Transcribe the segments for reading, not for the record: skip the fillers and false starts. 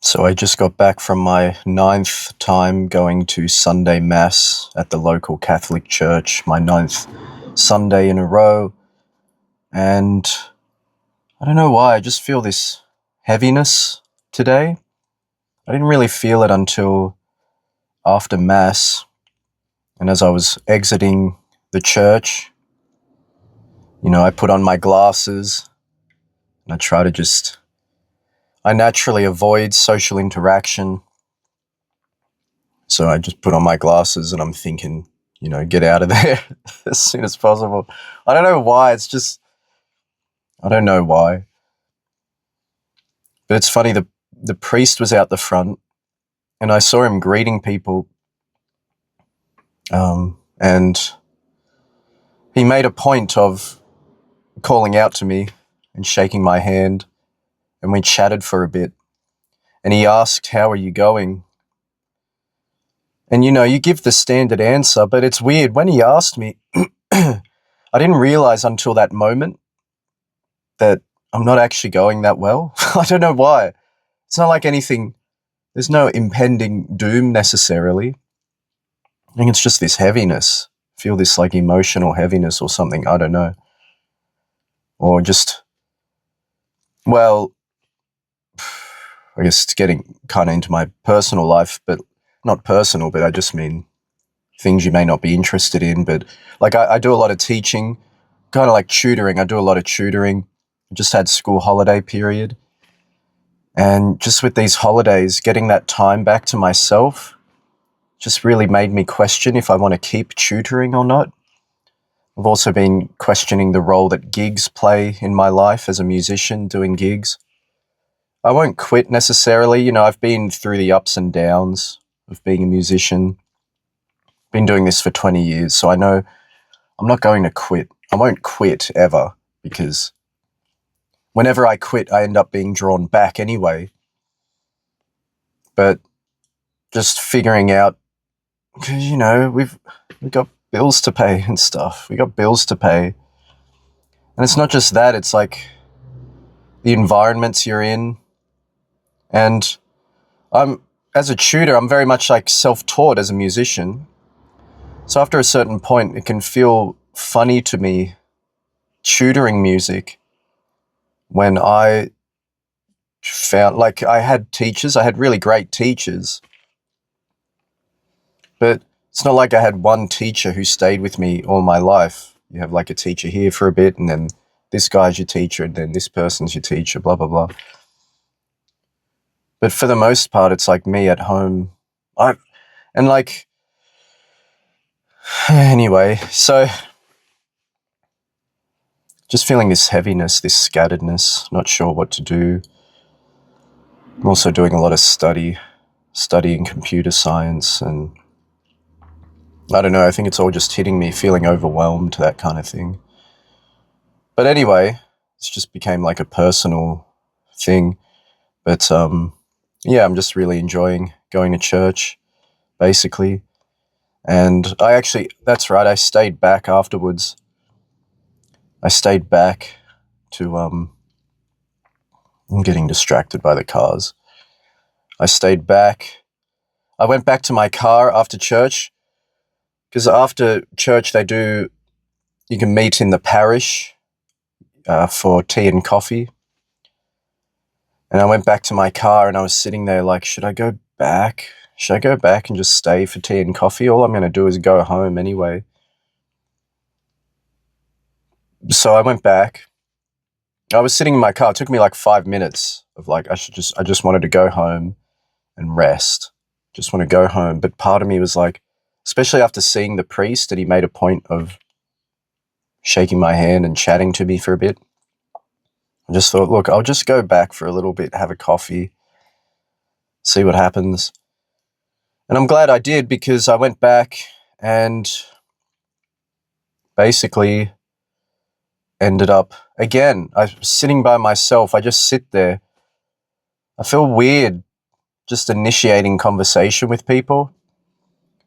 So I just got back from my ninth time going to Sunday Mass at the local Catholic church, my ninth Sunday in a row. And I don't know why, I just feel this heaviness today. I didn't really feel it until after Mass. And as I was exiting the church, I put on my glasses and I naturally avoid social interaction. So I just put on my glasses and I'm thinking, get out of there as soon as possible. I don't know why. I don't know why. But it's funny, the priest was out the front and I saw him greeting people. And he made a point of calling out to me and shaking my hand. And we chatted for a bit. And he asked, "How are you going?" And you give the standard answer, but it's weird. When he asked me, I didn't realize until that moment that I'm not actually going that well. I don't know why. It's not like anything, there's no impending doom necessarily. I think it's just this heaviness. I feel this like emotional heaviness or something, I don't know. Or just, well, I guess it's getting kind of into my personal life, but not personal, but I just mean things you may not be interested in. But like I do a lot of teaching, kind of like tutoring. I do a lot of tutoring. I just had school holiday period. And just with these holidays, getting that time back to myself just really made me question if I want to keep tutoring or not. I've also been questioning the role that gigs play in my life as a musician doing gigs. I won't quit necessarily. I've been through the ups and downs of being a musician. Been doing this for 20 years, so I know I'm not going to quit. I won't quit ever, because whenever I quit, I end up being drawn back anyway. But just figuring out, because, we've got bills to pay and stuff. We got bills to pay. And it's not just that, it's like the environments you're in. And as a tutor, I'm very much like self-taught as a musician. So after a certain point, it can feel funny to me tutoring music when I found, like, I had really great teachers, but it's not like I had one teacher who stayed with me all my life. You have like a teacher here for a bit, and then this guy's your teacher, and then this person's your teacher, blah, blah, blah. But for the most part, it's like me at home. Anyway, so just feeling this heaviness, this scatteredness, not sure what to do. I'm also doing a lot of studying computer science, and I don't know, I think it's all just hitting me, feeling overwhelmed, that kind of thing. But anyway, it's just became like a personal thing. But yeah, I'm just really enjoying going to church, basically. And that's right, I stayed back afterwards. I stayed back to, I'm getting distracted by the cars. I stayed back. I went back to my car after church, because after church you can meet in the parish for tea and coffee. And I went back to my car and I was sitting there like, should I go back? Should I go back and just stay for tea and coffee? All I'm going to do is go home anyway. So I went back. I was sitting in my car. It took me like 5 minutes of like, I just wanted to go home and rest. Just want to go home. But part of me was like, especially after seeing the priest, that he made a point of shaking my hand and chatting to me for a bit. I just thought, look, I'll just go back for a little bit, have a coffee, see what happens. And I'm glad I did, because I went back and basically ended up, again, I was sitting by myself. I just sit there. I feel weird just initiating conversation with people.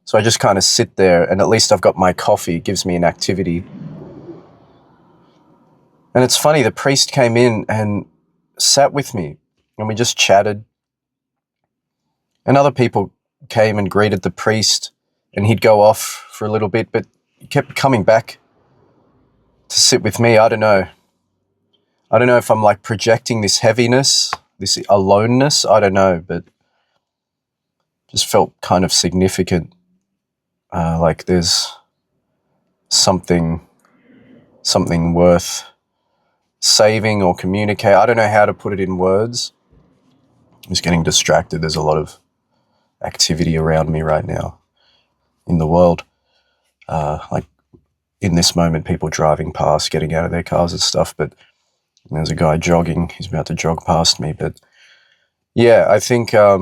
So I just kind of sit there, and at least I've got my coffee. It gives me an activity. And it's funny, the priest came in and sat with me, and we just chatted. And other people came and greeted the priest, and he'd go off for a little bit, but he kept coming back to sit with me. I don't know. I don't know if I'm like projecting this heaviness, this aloneness. I don't know, but just felt kind of significant. Like there's something worth saving or communicate. I don't know how to put it in words. I'm just getting distracted. There's a lot of activity around me right now in the world. Like in this moment, people driving past, getting out of their cars and stuff. But there's a guy jogging. He's about to jog past me. But yeah, I think, I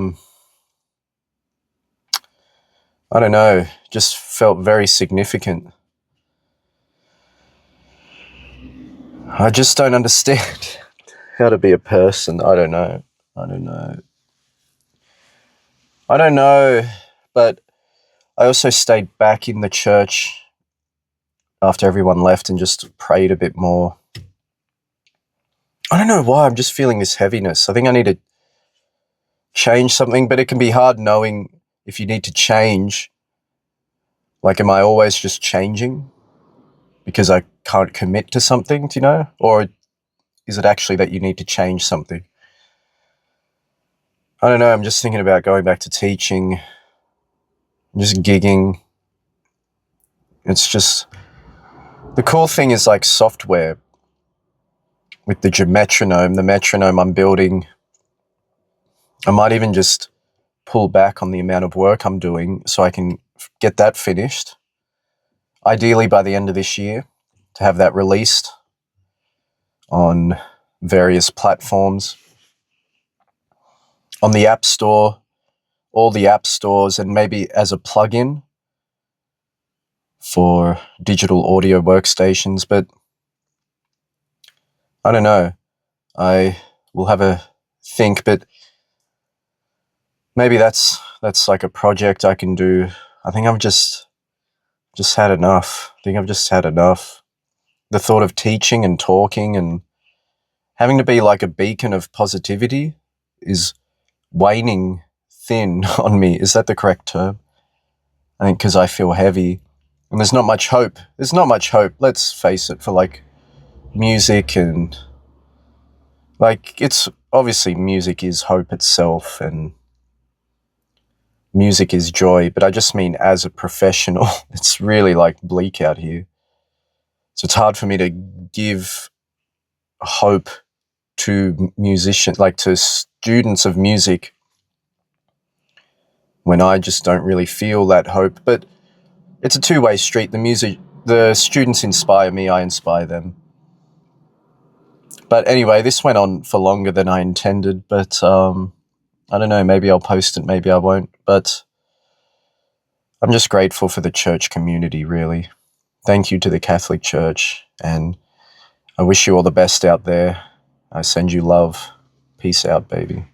don't know, just felt very significant. I just don't understand how to be a person. I don't know. But I also stayed back in the church after everyone left and just prayed a bit more. I don't know why, I'm just feeling this heaviness. I think I need to change something, but it can be hard knowing if you need to change. Like, am I always just changing because I can't commit to something, do you know? Or is it actually that you need to change something? I don't know, I'm just thinking about going back to teaching, just gigging. It's just, the cool thing is like software with the metronome I'm building. I might even just pull back on the amount of work I'm doing so I can get that finished. Ideally by the end of this year, to have that released on various platforms, on the App Store, all the app stores, and maybe as a plugin for digital audio workstations. But I don't know. I will have a think, but maybe that's like a project I can do. I think I've just had enough. The thought of teaching and talking and having to be like a beacon of positivity is waning thin on me. Is that the correct term? I think because I feel heavy and there's not much hope. Let's face it, for like music, and like, it's obviously music is hope itself and music is joy, but I just mean as a professional, it's really like bleak out here. So it's hard for me to give hope to musicians, like to students of music, when I just don't really feel that hope. But it's a two-way street. The students inspire me, I inspire them. But anyway, this went on for longer than I intended, but I don't know, maybe I'll post it, maybe I won't. But I'm just grateful for the church community, really. Thank you to the Catholic Church, and I wish you all the best out there. I send you love. Peace out, baby.